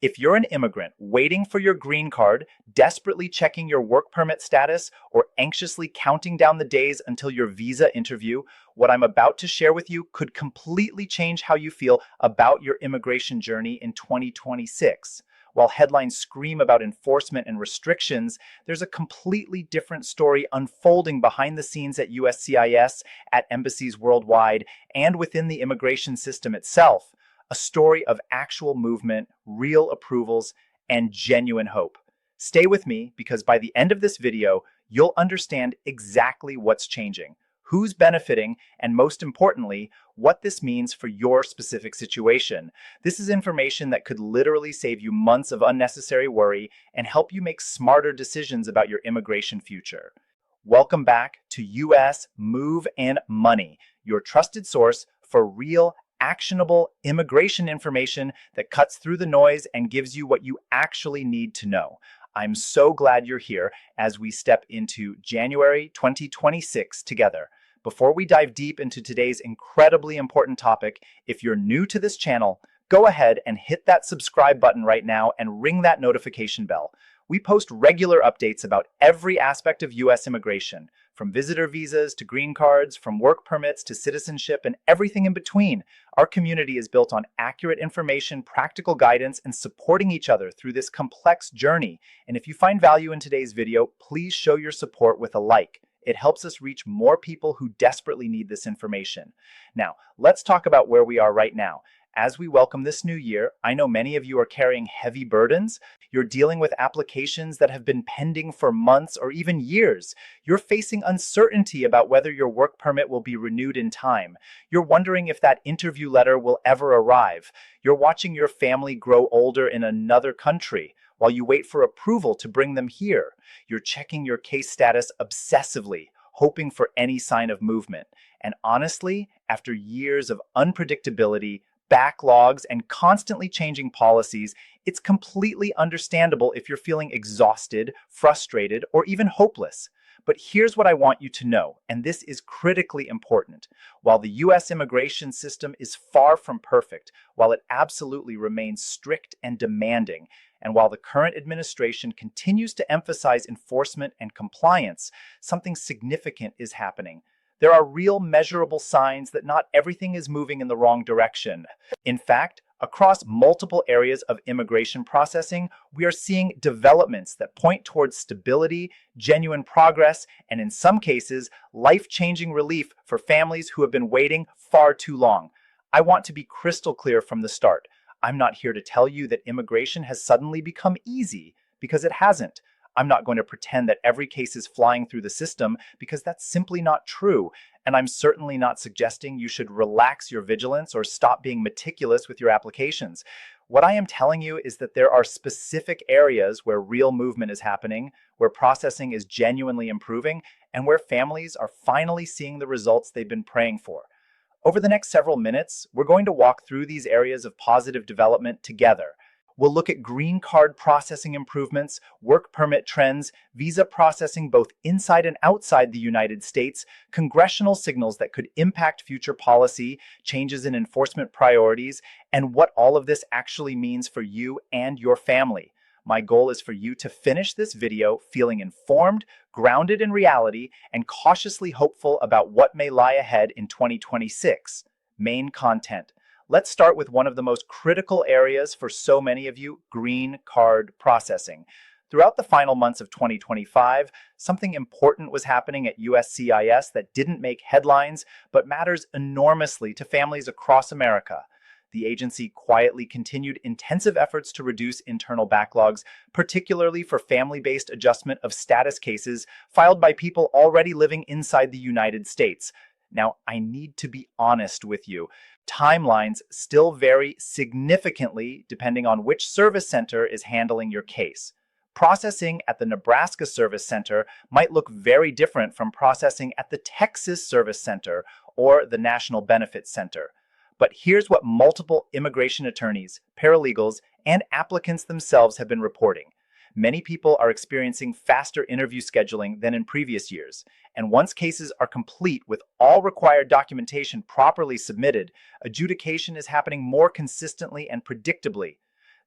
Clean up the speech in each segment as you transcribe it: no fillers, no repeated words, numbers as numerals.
If you're an immigrant waiting for your green card, desperately checking your work permit status, or anxiously counting down the days until your visa interview, what I'm about to share with you could completely change how you feel about your immigration journey in 2026. While headlines scream about enforcement and restrictions, there's a completely different story unfolding behind the scenes at USCIS, at embassies worldwide, and within the immigration system itself. A story of actual movement, real approvals, and genuine hope. Stay with me because by the end of this video, you'll understand exactly what's changing, who's benefiting, and most importantly, what this means for your specific situation. This is information that could literally save you months of unnecessary worry and help you make smarter decisions about your immigration future. Welcome back to US Move and Money, your trusted source for real, actionable immigration information that cuts through the noise and gives you what you actually need to know. I'm so glad you're here as we step into January 2026 together. Before we dive deep into today's incredibly important topic, if you're new to this channel, go ahead and hit that subscribe button right now and ring that notification bell. We post regular updates about every aspect of US immigration, from visitor visas to green cards, from work permits to citizenship, and everything in between. Our community is built on accurate information, practical guidance, and supporting each other through this complex journey. And if you find value in today's video, please show your support with a like. It helps us reach more people who desperately need this information. Now, let's talk about where we are right now. As we welcome this new year, I know many of you are carrying heavy burdens. You're dealing with applications that have been pending for months or even years. You're facing uncertainty about whether your work permit will be renewed in time. You're wondering if that interview letter will ever arrive. You're watching your family grow older in another country while you wait for approval to bring them here. You're checking your case status obsessively, hoping for any sign of movement. And honestly, after years of unpredictability, backlogs, and constantly changing policies, it's completely understandable if you're feeling exhausted, frustrated, or even hopeless. But here's what I want you to know, and this is critically important. While the US immigration system is far from perfect, while it absolutely remains strict and demanding, and while the current administration continues to emphasize enforcement and compliance, something significant is happening. There are real measurable signs that not everything is moving in the wrong direction. In fact, across multiple areas of immigration processing, we are seeing developments that point towards stability, genuine progress, and in some cases, life-changing relief for families who have been waiting far too long. I want to be crystal clear from the start. I'm not here to tell you that immigration has suddenly become easy, because it hasn't. I'm not going to pretend that every case is flying through the system, because that's simply not true. And I'm certainly not suggesting you should relax your vigilance or stop being meticulous with your applications. What I am telling you is that there are specific areas where real movement is happening, where processing is genuinely improving, and where families are finally seeing the results they've been praying for. Over the next several minutes, we're going to walk through these areas of positive development together. We'll look at green card processing improvements, work permit trends, visa processing both inside and outside the United States, congressional signals that could impact future policy, changes in enforcement priorities, and what all of this actually means for you and your family. My goal is for you to finish this video feeling informed, grounded in reality, and cautiously hopeful about what may lie ahead in 2026. Main content. Let's start with one of the most critical areas for so many of you, green card processing. Throughout the final months of 2025, something important was happening at USCIS that didn't make headlines, but matters enormously to families across America. The agency quietly continued intensive efforts to reduce internal backlogs, particularly for family-based adjustment of status cases filed by people already living inside the United States. Now, I need to be honest with you. Timelines still vary significantly depending on which service center is handling your case. Processing at the Nebraska Service Center might look very different from processing at the Texas Service Center or the National Benefits Center. But here's what multiple immigration attorneys, paralegals, and applicants themselves have been reporting. Many people are experiencing faster interview scheduling than in previous years, and once cases are complete with all required documentation properly submitted, adjudication is happening more consistently and predictably.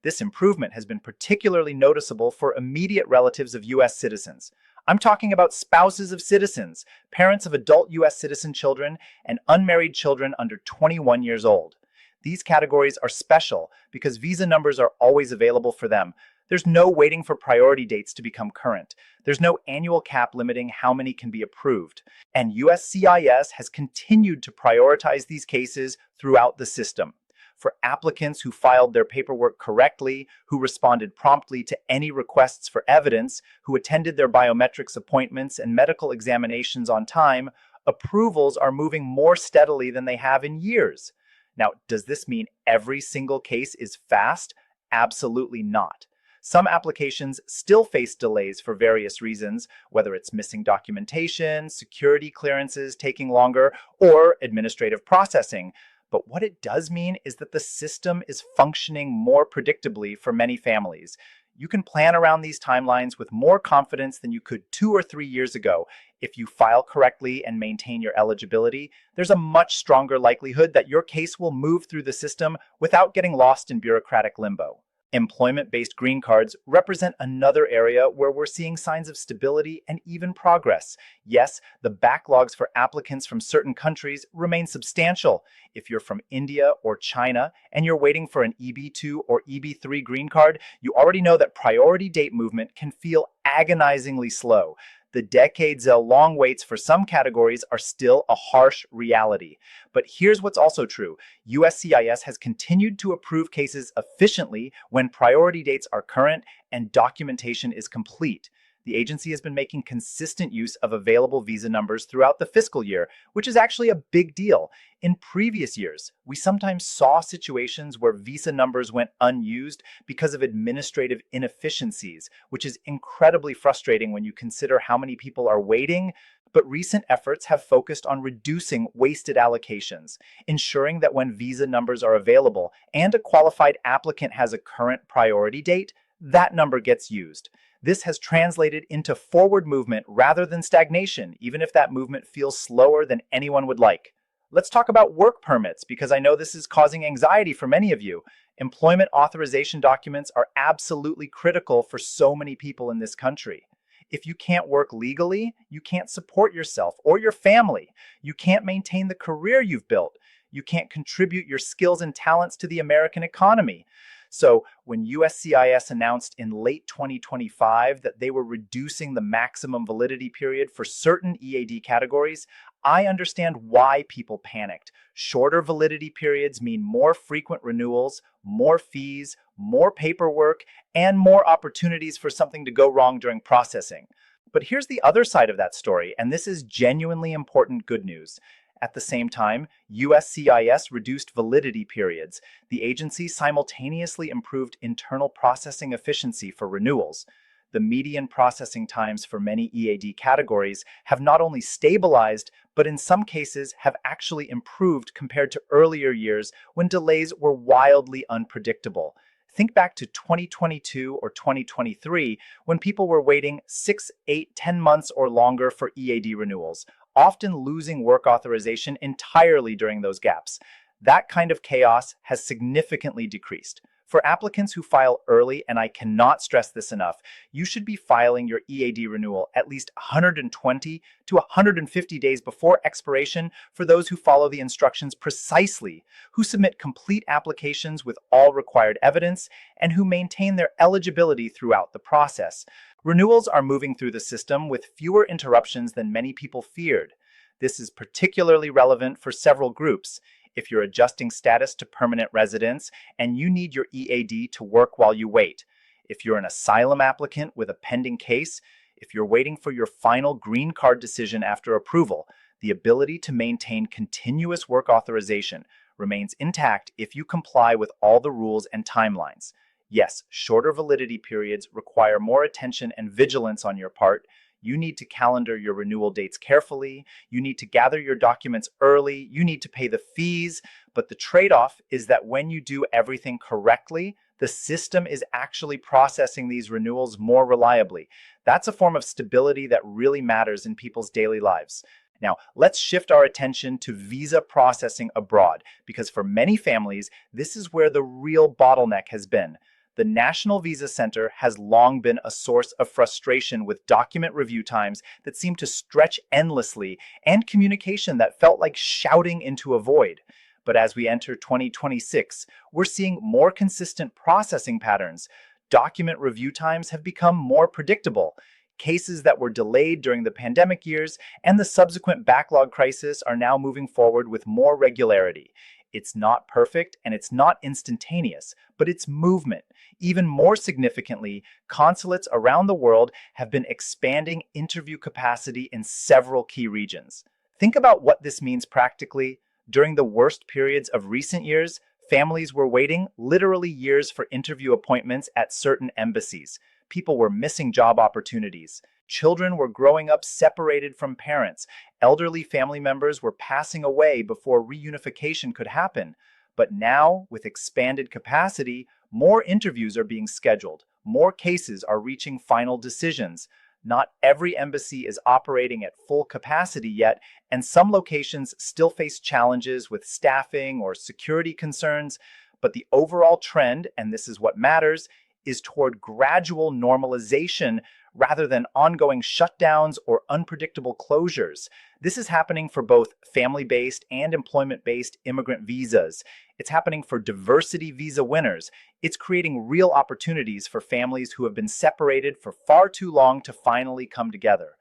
This improvement has been particularly noticeable for immediate relatives of U.S. citizens. I'm talking about spouses of citizens, parents of adult U.S. citizen children, and unmarried children under 21 years old. These categories are special because visa numbers are always available for them. There's no waiting for priority dates to become current. There's no annual cap limiting how many can be approved. And USCIS has continued to prioritize these cases throughout the system. For applicants who filed their paperwork correctly, who responded promptly to any requests for evidence, who attended their biometrics appointments and medical examinations on time, approvals are moving more steadily than they have in years. Now, does this mean every single case is fast? Absolutely not. Some applications still face delays for various reasons, whether it's missing documentation, security clearances taking longer, or administrative processing. But what it does mean is that the system is functioning more predictably for many families. You can plan around these timelines with more confidence than you could 2 or 3 years ago. If you file correctly and maintain your eligibility, there's a much stronger likelihood that your case will move through the system without getting lost in bureaucratic limbo. Employment-based green cards represent another area where we're seeing signs of stability and even progress. Yes, the backlogs for applicants from certain countries remain substantial. If you're from India or China and you're waiting for an EB2 or EB3 green card, you already know that priority date movement can feel agonizingly slow. The decades-long waits for some categories are still a harsh reality. But here's what's also true. USCIS has continued to approve cases efficiently when priority dates are current and documentation is complete. The agency has been making consistent use of available visa numbers throughout the fiscal year, which is actually a big deal. In previous years, we sometimes saw situations where visa numbers went unused because of administrative inefficiencies, which is incredibly frustrating when you consider how many people are waiting. But recent efforts have focused on reducing wasted allocations, ensuring that when visa numbers are available and a qualified applicant has a current priority date, that number gets used. This has translated into forward movement rather than stagnation, even if that movement feels slower than anyone would like. Let's talk about work permits, because I know this is causing anxiety for many of you. Employment authorization documents are absolutely critical for so many people in this country. If you can't work legally, you can't support yourself or your family. You can't maintain the career you've built. You can't contribute your skills and talents to the American economy. So when USCIS announced in late 2025 that they were reducing the maximum validity period for certain EAD categories, I understand why people panicked. Shorter validity periods mean more frequent renewals, more fees, more paperwork, and more opportunities for something to go wrong during processing. But here's the other side of that story, and this is genuinely important good news. At the same time, USCIS reduced validity periods. The agency simultaneously improved internal processing efficiency for renewals. The median processing times for many EAD categories have not only stabilized, but in some cases have actually improved compared to earlier years when delays were wildly unpredictable. Think back to 2022 or 2023 when people were waiting 6, 8, 10 months or longer for EAD renewals, often losing work authorization entirely during those gaps. That kind of chaos has significantly decreased. For applicants who file early, and I cannot stress this enough, you should be filing your EAD renewal at least 120 to 150 days before expiration for those who follow the instructions precisely, who submit complete applications with all required evidence, and who maintain their eligibility throughout the process. Renewals are moving through the system with fewer interruptions than many people feared. This is particularly relevant for several groups. If you're adjusting status to permanent residence and you need your EAD to work while you wait, if you're an asylum applicant with a pending case, if you're waiting for your final green card decision after approval, the ability to maintain continuous work authorization remains intact if you comply with all the rules and timelines. Yes, shorter validity periods require more attention and vigilance on your part. You need to calendar your renewal dates carefully. You need to gather your documents early. You need to pay the fees. But the trade-off is that when you do everything correctly, the system is actually processing these renewals more reliably. That's a form of stability that really matters in people's daily lives. Now, let's shift our attention to visa processing abroad, because for many families, this is where the real bottleneck has been. The National Visa Center has long been a source of frustration with document review times that seem to stretch endlessly and communication that felt like shouting into a void. But as we enter 2026, we're seeing more consistent processing patterns. Document review times have become more predictable. Cases that were delayed during the pandemic years and the subsequent backlog crisis are now moving forward with more regularity. It's not perfect and it's not instantaneous, but it's movement. Even more significantly, consulates around the world have been expanding interview capacity in several key regions. Think about what this means practically. During the worst periods of recent years, families were waiting literally years for interview appointments at certain embassies. People were missing job opportunities. Children were growing up separated from parents. Elderly family members were passing away before reunification could happen. But now, with expanded capacity, more interviews are being scheduled. More cases are reaching final decisions. Not every embassy is operating at full capacity yet, and some locations still face challenges with staffing or security concerns. But the overall trend, and this is what matters, is toward gradual normalization rather than ongoing shutdowns or unpredictable closures. This is happening for both family-based and employment-based immigrant visas. It's happening for diversity visa winners. It's creating real opportunities for families who have been separated for far too long to finally come together.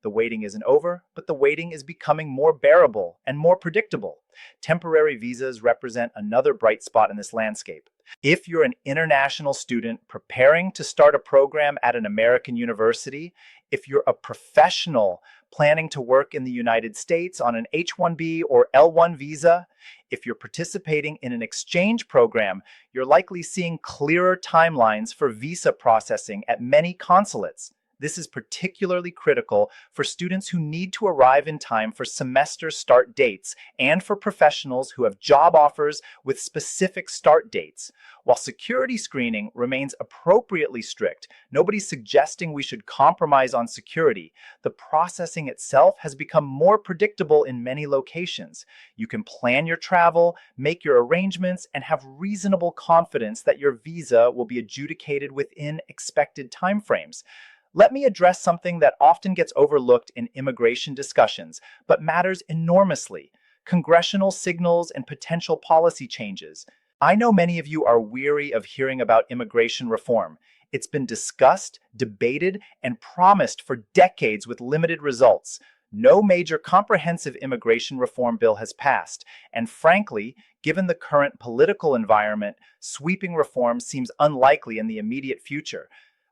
The waiting isn't over, but the waiting is becoming more bearable and more predictable. Temporary visas represent another bright spot in this landscape. If you're an international student preparing to start a program at an American university, if you're a professional planning to work in the United States on an H-1B or L-1 visa, if you're participating in an exchange program, you're likely seeing clearer timelines for visa processing at many consulates. This is particularly critical for students who need to arrive in time for semester start dates and for professionals who have job offers with specific start dates. While security screening remains appropriately strict, nobody's suggesting we should compromise on security. The processing itself has become more predictable in many locations. You can plan your travel, make your arrangements, and have reasonable confidence that your visa will be adjudicated within expected timeframes. Let me address something that often gets overlooked in immigration discussions, but matters enormously: congressional signals and potential policy changes. I know many of you are weary of hearing about immigration reform. It's been discussed, debated, and promised for decades with limited results. No major comprehensive immigration reform bill has passed, and frankly, given the current political environment, sweeping reform seems unlikely in the immediate future.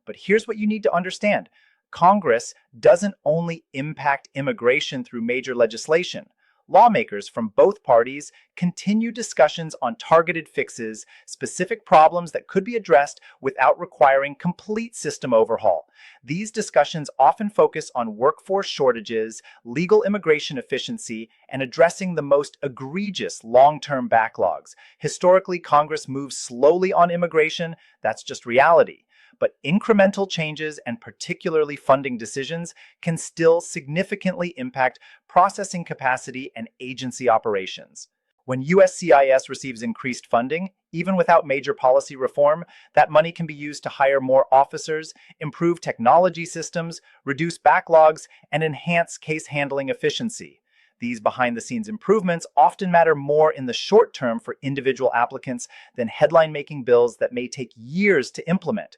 But here's what you need to understand. Congress doesn't only impact immigration through major legislation. Lawmakers from both parties continue discussions on targeted fixes, specific problems that could be addressed without requiring complete system overhaul. These discussions often focus on workforce shortages, legal immigration efficiency, and addressing the most egregious long-term backlogs. Historically, Congress moves slowly on immigration. That's just reality. But incremental changes and particularly funding decisions can still significantly impact processing capacity and agency operations. When USCIS receives increased funding, even without major policy reform, that money can be used to hire more officers, improve technology systems, reduce backlogs, and enhance case handling efficiency. These behind-the-scenes improvements often matter more in the short term for individual applicants than headline-making bills that may take years to implement.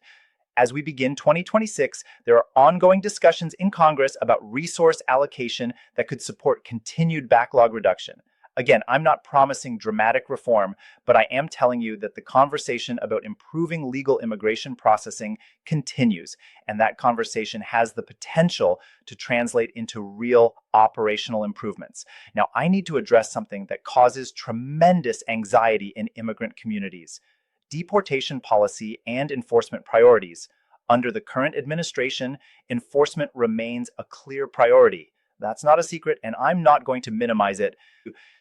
As we begin 2026, there are ongoing discussions in Congress about resource allocation that could support continued backlog reduction. Again, I'm not promising dramatic reform, but I am telling you that the conversation about improving legal immigration processing continues, and that conversation has the potential to translate into real operational improvements. Now, I need to address something that causes tremendous anxiety in immigrant communities: deportation policy and enforcement priorities. Under the current administration, enforcement remains a clear priority. That's not a secret, and I'm not going to minimize it.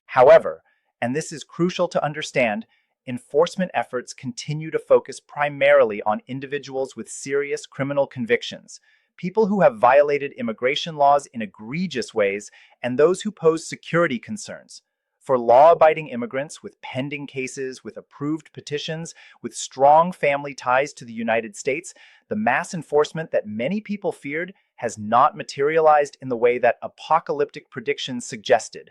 However, and this is crucial to understand, enforcement efforts continue to focus primarily on individuals with serious criminal convictions, people who have violated immigration laws in egregious ways, and those who pose security concerns. For law-abiding immigrants with pending cases, with approved petitions, with strong family ties to the United States, the mass enforcement that many people feared has not materialized in the way that apocalyptic predictions suggested.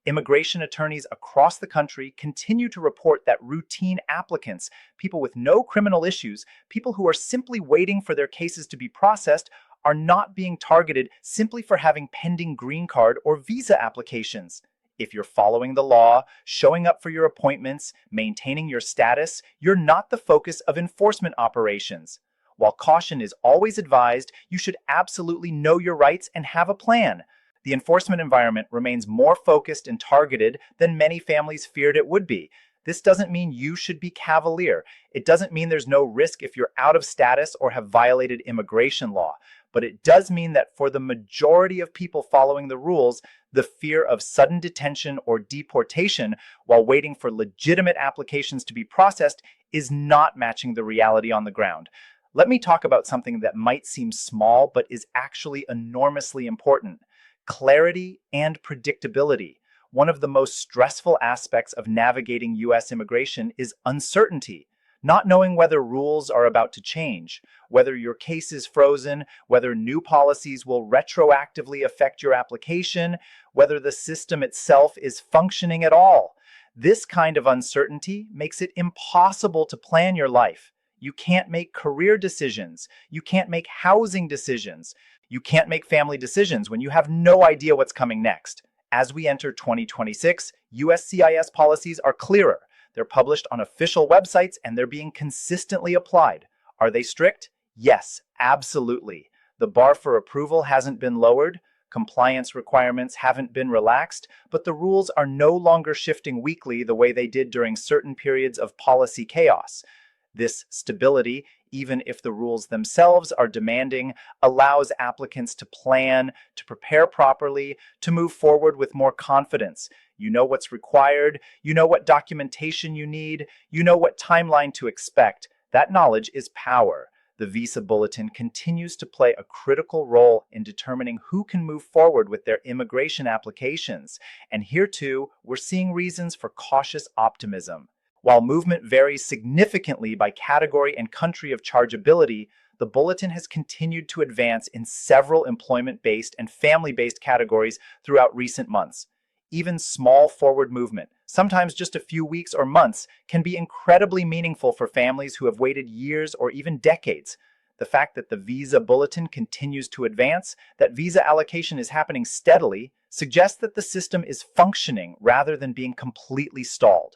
Immigration attorneys across the country continue to report that routine applicants, people with no criminal issues, people who are simply waiting for their cases to be processed, are not being targeted simply for having pending green card or visa applications. If you're following the law, showing up for your appointments, maintaining your status, you're not the focus of enforcement operations. While caution is always advised, you should absolutely know your rights and have a plan. The enforcement environment remains more focused and targeted than many families feared it would be. This doesn't mean you should be cavalier. It doesn't mean there's no risk if you're out of status or have violated immigration law. But it does mean that for the majority of people following the rules, the fear of sudden detention or deportation while waiting for legitimate applications to be processed is not matching the reality on the ground. Let me talk about something that might seem small but is actually enormously important: clarity and predictability. One of the most stressful aspects of navigating U.S. immigration is uncertainty. Not knowing whether rules are about to change, whether your case is frozen, whether new policies will retroactively affect your application, whether the system itself is functioning at all. This kind of uncertainty makes it impossible to plan your life. You can't make career decisions. You can't make housing decisions. You can't make family decisions when you have no idea what's coming next. As we enter 2026, USCIS policies are clearer. They're published on official websites and they're being consistently applied. Are they strict? Yes, absolutely. The bar for approval hasn't been lowered, compliance requirements haven't been relaxed, but the rules are no longer shifting weekly the way they did during certain periods of policy chaos. This stability, even if the rules themselves are demanding, allows applicants to plan, to prepare properly, to move forward with more confidence. You know what's required, you know what documentation you need, you know what timeline to expect. That knowledge is power. The Visa Bulletin continues to play a critical role in determining who can move forward with their immigration applications. And here too, we're seeing reasons for cautious optimism. While movement varies significantly by category and country of chargeability, the Bulletin has continued to advance in several employment-based and family-based categories throughout recent months. Even small forward movement, sometimes just a few weeks or months, can be incredibly meaningful for families who have waited years or even decades. The fact that the Visa Bulletin continues to advance, that visa allocation is happening steadily, suggests that the system is functioning rather than being completely stalled.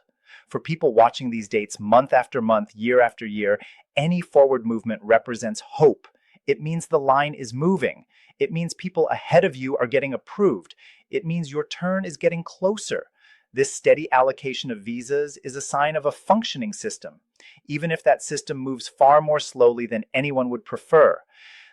For people watching these dates month after month, year after year, any forward movement represents hope. It means the line is moving. It means people ahead of you are getting approved. It means your turn is getting closer. This steady allocation of visas is a sign of a functioning system, even if that system moves far more slowly than anyone would prefer.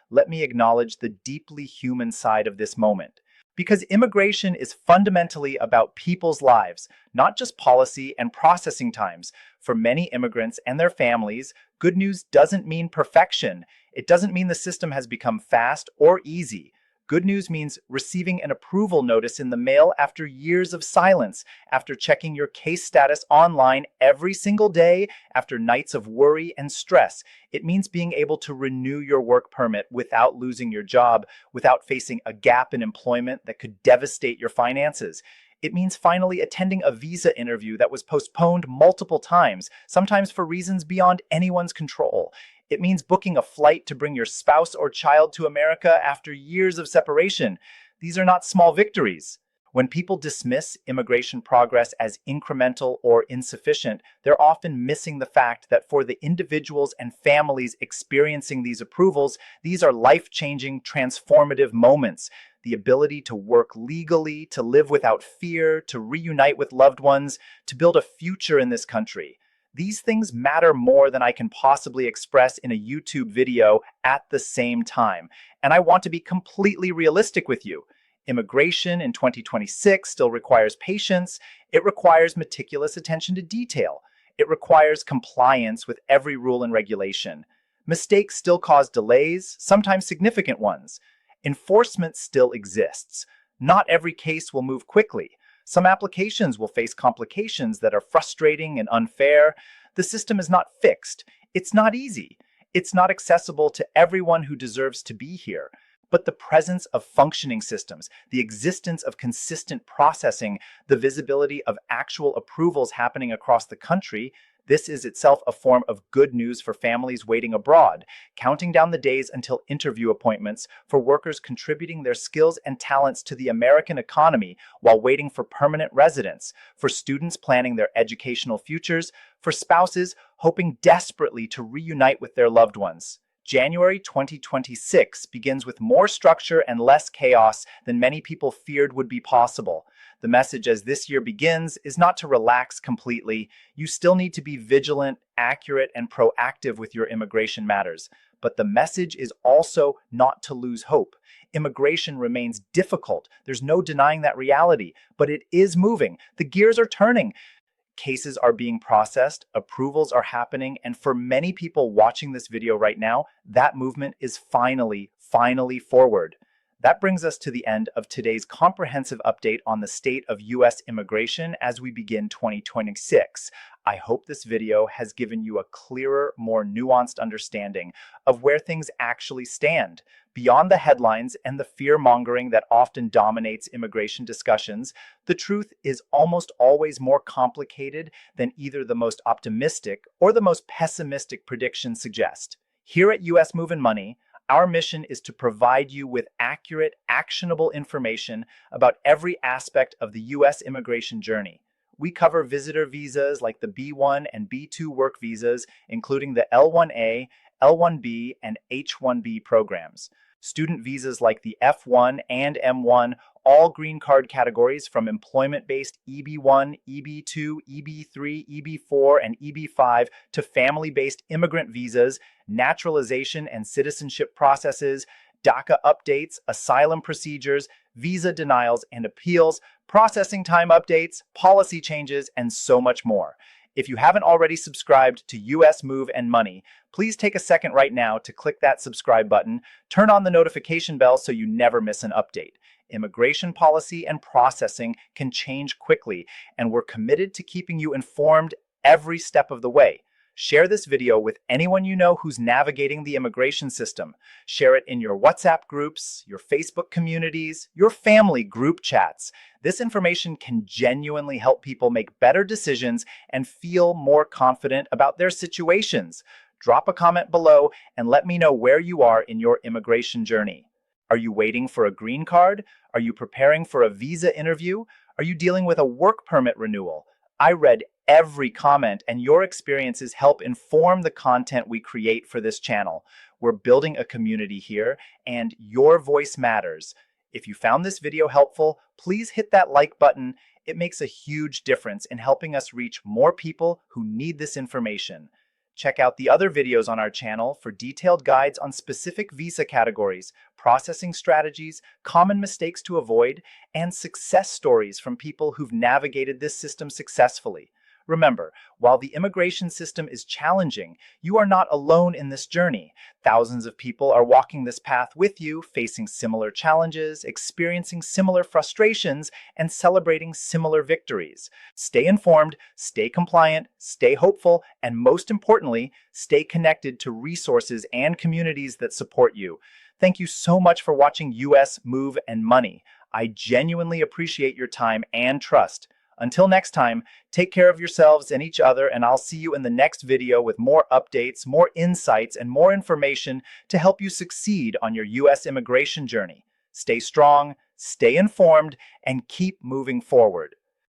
Let me acknowledge the deeply human side of this moment. Because immigration is fundamentally about people's lives, not just policy and processing times. For many immigrants and their families, good news doesn't mean perfection. It doesn't mean the system has become fast or easy. Good news means receiving an approval notice in the mail after years of silence, after checking your case status online every single day, after nights of worry and stress. It means being able to renew your work permit without losing your job, without facing a gap in employment that could devastate your finances. It means finally attending a visa interview that was postponed multiple times, sometimes for reasons beyond anyone's control. It means booking a flight to bring your spouse or child to America after years of separation. These are not small victories. When people dismiss immigration progress as incremental or insufficient, they're often missing the fact that for the individuals and families experiencing these approvals, these are life-changing, transformative moments. The ability to work legally, to live without fear, to reunite with loved ones, to build a future in this country. These things matter more than I can possibly express in a YouTube video at the same time. And I want to be completely realistic with you. Immigration in 2026 still requires patience. It requires meticulous attention to detail. It requires compliance with every rule and regulation. Mistakes still cause delays, sometimes significant ones. Enforcement still exists. Not every case will move quickly. Some applications will face complications that are frustrating and unfair. The system is not fixed. It's not easy. It's not accessible to everyone who deserves to be here. But the presence of functioning systems, the existence of consistent processing, the visibility of actual approvals happening across the country, this is itself a form of good news for families waiting abroad, counting down the days until interview appointments, for workers contributing their skills and talents to the American economy while waiting for permanent residence, for students planning their educational futures, for spouses hoping desperately to reunite with their loved ones. January 2026 begins with more structure and less chaos than many people feared would be possible. The message as this year begins is not to relax completely. You still need to be vigilant, accurate, and proactive with your immigration matters. But the message is also not to lose hope. Immigration remains difficult. There's no denying that reality, but it is moving. The gears are turning. Cases are being processed, approvals are happening, and for many people watching this video right now, that movement is finally forward. That brings us to the end of today's comprehensive update on the state of U.S. immigration as we begin 2026. I hope this video has given you a clearer, more nuanced understanding of where things actually stand. Beyond the headlines and the fear-mongering that often dominates immigration discussions, the truth is almost always more complicated than either the most optimistic or the most pessimistic predictions suggest. Here at U.S. Move and Money, our mission is to provide you with accurate, actionable information about every aspect of the U.S. immigration journey. We cover visitor visas like the B1 and B2 work visas, including the L1A, L1B, and H1B programs. Student visas like the F1 and M1, all green card categories from employment-based EB1, EB2, EB3, EB4, and EB5 to family-based immigrant visas, naturalization and citizenship processes, DACA updates, asylum procedures, visa denials and appeals, processing time updates, policy changes, and so much more. If you haven't already subscribed to US Move and Money, please take a second right now to click that subscribe button, turn on the notification bell so you never miss an update. Immigration policy and processing can change quickly, and we're committed to keeping you informed every step of the way. Share this video with anyone you know who's navigating the immigration system. Share it in your WhatsApp groups, your Facebook communities, your family group chats. This information can genuinely help people make better decisions and feel more confident about their situations. Drop a comment below and let me know where you are in your immigration journey. Are you waiting for a green card? Are you preparing for a visa interview? Are you dealing with a work permit renewal? I read every comment, and your experiences help inform the content we create for this channel. We're building a community here, and your voice matters. If you found this video helpful, please hit that like button. It makes a huge difference in helping us reach more people who need this information. Check out the other videos on our channel for detailed guides on specific visa categories, processing strategies, common mistakes to avoid, and success stories from people who've navigated this system successfully. Remember, while the immigration system is challenging, you are not alone in this journey. Thousands of people are walking this path with you, facing similar challenges, experiencing similar frustrations, and celebrating similar victories. Stay informed, stay compliant, stay hopeful, and most importantly, stay connected to resources and communities that support you. Thank you so much for watching US Move and Money. I genuinely appreciate your time and trust. Until next time, take care of yourselves and each other, and I'll see you in the next video with more updates, more insights, and more information to help you succeed on your U.S. immigration journey. Stay strong, stay informed, and keep moving forward.